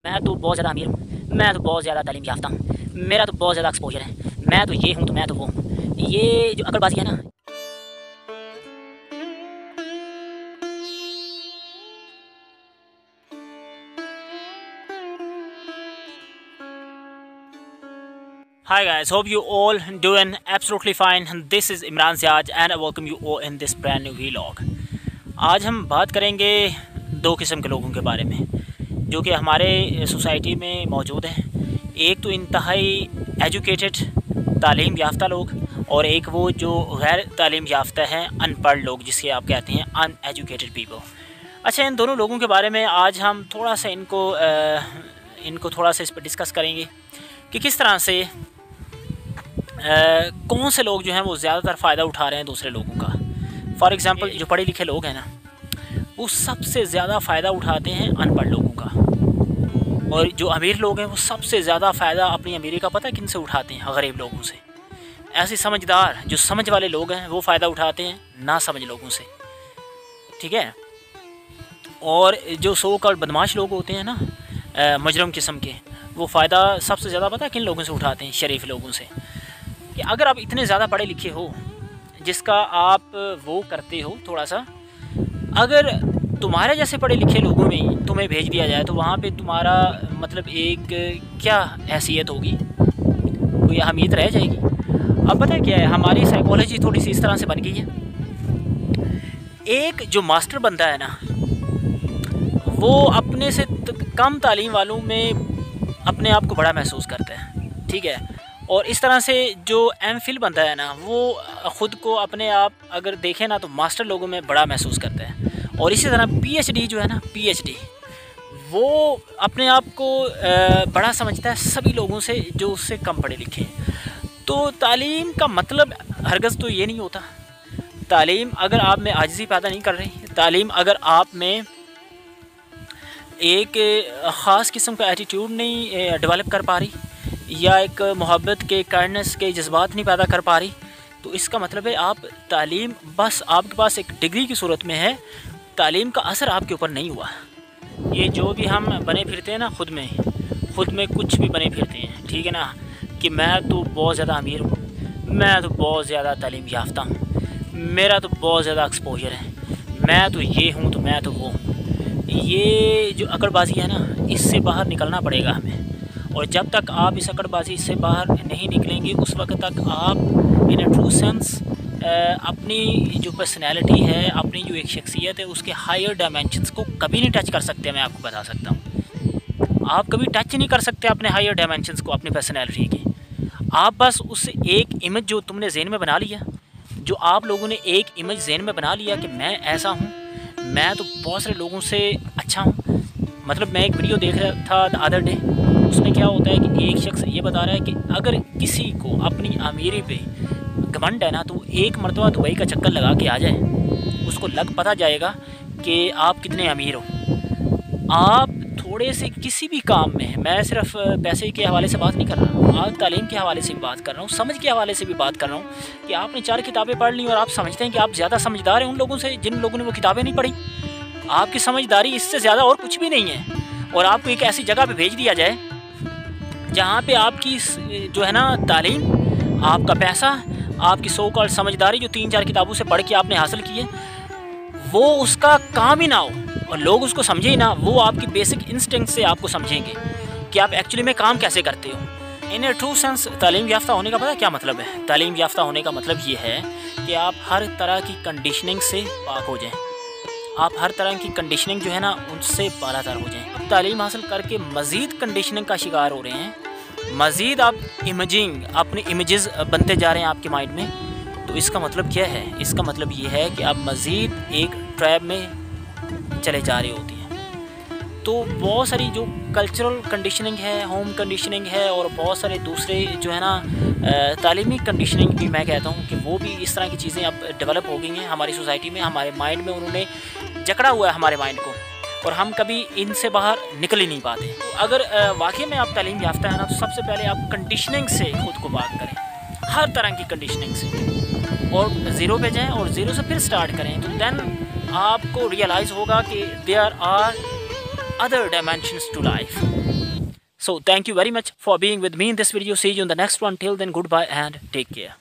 मैं तो बहुत ज़्यादा अमीर हूँ, मैं तो बहुत ज़्यादा तालीम याफ्ता हूँ, मेरा तो बहुत ज़्यादा एक्सपोजर है, मैं तो ये हूँ तो मैं तो वो हूँ। ये जो अकड़बाजी है ना। Hi guys, hope you all doing absolutely fine. This is Imran Ziad and I welcome you all in this brand new vlog. आज हम बात करेंगे दो किस्म के लोगों के बारे में जो कि हमारे सोसाइटी में मौजूद हैं। एक तो इंतहाई एजुकेटेड तालीम याफ्ता लोग और एक वो जो गैर तालीम याफ्ता हैं, अनपढ़ लोग, जिसके आप कहते हैं अनएजुकेटेड पीपल। अच्छा, इन दोनों लोगों के बारे में आज हम थोड़ा सा इनको थोड़ा सा इस पर डिस्कस करेंगे कि किस तरह से कौन से लोग जो हैं वो ज़्यादातर फ़ायदा उठा रहे हैं दूसरे लोगों का। फॉर एग्ज़ाम्पल, जो पढ़े लिखे लोग हैं ना, वो सबसे ज़्यादा फ़ायदा उठाते हैं अनपढ़ लोगों का, और जो अमीर लोग हैं वो सबसे ज़्यादा फ़ायदा अपनी अमीरी का पता है किन से उठाते हैं? गरीब लोगों से। ऐसे समझदार जो समझ वाले लोग हैं वो फ़ायदा उठाते हैं ना समझ लोगों से, ठीक है। और जो सो कॉल्ड बदमाश लोग होते हैं ना, मुजरम किस्म के, वो फ़ायदा सबसे ज़्यादा पता है किन लोगों से उठाते हैं? शरीफ लोगों से। कि अगर आप इतने ज़्यादा पढ़े लिखे हो, जिसका आप वो करते हो थोड़ा सा, अगर तुम्हारे जैसे पढ़े लिखे लोगों में तुम्हें भेज दिया जाए तो वहाँ पे तुम्हारा मतलब एक क्या हैसियत होगी? कोई अहमियत रह जाएगी? अब पता है क्या है, हमारी साइकोलॉजी थोड़ी सी इस तरह से बन गई है। एक जो मास्टर बनता है ना, वो अपने से कम तालीम वालों में अपने आप को बड़ा महसूस करता है, ठीक है। और इस तरह से जो एमफिल बनता है ना, वो ख़ुद को अपने आप अगर देखें ना तो मास्टर लोगों में बड़ा महसूस करता है। और इसी तरह पीएचडी जो है ना, पीएचडी, वो अपने आप को बड़ा समझता है सभी लोगों से जो उससे कम पढ़े लिखे हैं। तो तालीम का मतलब हरगज़ तो ये नहीं होता। तालीम अगर आप में आजिज़ी पैदा नहीं कर रही, तालीम अगर आप में एक ख़ास किस्म का एटीट्यूड नहीं डेवलप कर पा रही, या एक मोहब्बत के, काइंडनेस के जज्बात नहीं पैदा कर पा रही, तो इसका मतलब है आप तालीम बस आपके पास एक डिग्री की सूरत में है, तालीम का असर आपके ऊपर नहीं हुआ। ये जो भी हम बने फिरते हैं ना, ख़ुद में कुछ भी बने फिरते हैं, ठीक है ना, कि मैं तो बहुत ज़्यादा अमीर हूँ, मैं तो बहुत ज़्यादा तालीम याफ्ता हूँ, मेरा तो बहुत ज़्यादा एक्सपोजर है, मैं तो ये हूँ तो मैं तो वो हूँ। ये जो अकड़बाजी है ना, इससे बाहर निकलना पड़ेगा हमें। और जब तक आप इस अकड़बाजी से बाहर नहीं निकलेंगे, उस वक्त तक आप इन अ ट्रू सेंस अपनी जो पर्सनैलिटी है, अपनी जो एक शख्सियत है, उसके हायर डायमेंशंस को कभी नहीं टच कर सकते। मैं आपको बता सकता हूँ, आप कभी टच नहीं कर सकते अपने हायर डायमेंशंस को, अपनी पर्सनैलिटी के। आप बस उस एक इमेज जो तुमने जहन में बना लिया, जो आप लोगों ने एक इमेज जहन में बना लिया कि मैं ऐसा हूँ, मैं तो बहुत सारे लोगों से अच्छा हूँ। मतलब मैं एक वीडियो देख रहा था द अदर डे, उसमें क्या होता है कि एक शख्स ये बता रहा है कि अगर किसी को अपनी अमीरी पे घमंड है ना, तो वो एक मरतबा दुबई का चक्कर लगा के आ जाए, उसको लग पता जाएगा कि आप कितने अमीर हो। आप थोड़े से किसी भी काम में, मैं सिर्फ पैसे के हवाले से बात नहीं कर रहा, आज तालीम के हवाले से भी बात कर रहा हूँ, समझ के हवाले से भी बात कर रहा हूँ, कि आपने 4 किताबें पढ़ ली और आप समझते हैं कि आप ज़्यादा समझदार हैं उन लोगों से जिन लोगों ने वो किताबें नहीं पढ़ी। आपकी समझदारी इससे ज़्यादा और कुछ भी नहीं है। और आपको एक ऐसी जगह पे भेज दिया जाए जहाँ पे आपकी जो है ना तालीम, आपका पैसा, आपकी सो कॉल्ड समझदारी जो 3-4 किताबों से पढ़ के आपने हासिल की है, वो उसका काम ही ना हो और लोग उसको समझे ही ना, वो आपकी बेसिक इंस्टिंक्ट से आपको समझेंगे कि आप एक्चुअली में काम कैसे करते हो। इन ए ट्रू सेंस तालीम याफ्ता होने का पता क्या मतलब है? तालीम याफ्ता होने का मतलब ये है कि आप हर तरह की कंडीशनिंग से पाक हो जाएं, आप हर तरह की कंडीशनिंग जो है ना उनसे बालातर हो जाएं। तालीम हासिल करके मज़ीद कंडीशनिंग का शिकार हो रहे हैं, मज़ीद आप अपने इमेजेस बनते जा रहे हैं आपके माइंड में। तो इसका मतलब क्या है? इसका मतलब ये है कि आप मज़ीद एक ट्रैप में चले जा रहे होते हैं। तो बहुत सारी जो कल्चरल कंडीशनिंग है, होम कंडीशनिंग है, और बहुत सारे दूसरे जो है ना तालीमी कंडीशनिंग भी मैं कहता हूँ कि वो भी इस तरह की चीज़ें अब डेवलप हो गई हैं हमारी सोसाइटी में, हमारे माइंड में उन्होंने जकड़ा हुआ है हमारे माइंड को, और हम कभी इनसे बाहर निकल ही नहीं पाते। तो अगर वाकई में आप तालीम याफ्ता है ना, तो सबसे पहले आप कंडीशनिंग से खुद को बात करें, हर तरह की कंडीशनिंग से, और ज़ीरो पे जाएं और ज़ीरो से फिर स्टार्ट करें। तो देन आपको रियलाइज़ होगा कि there are other dimensions to life. So thank you very much for being with me in this video. See you in the next one. Till then, goodbye and take care.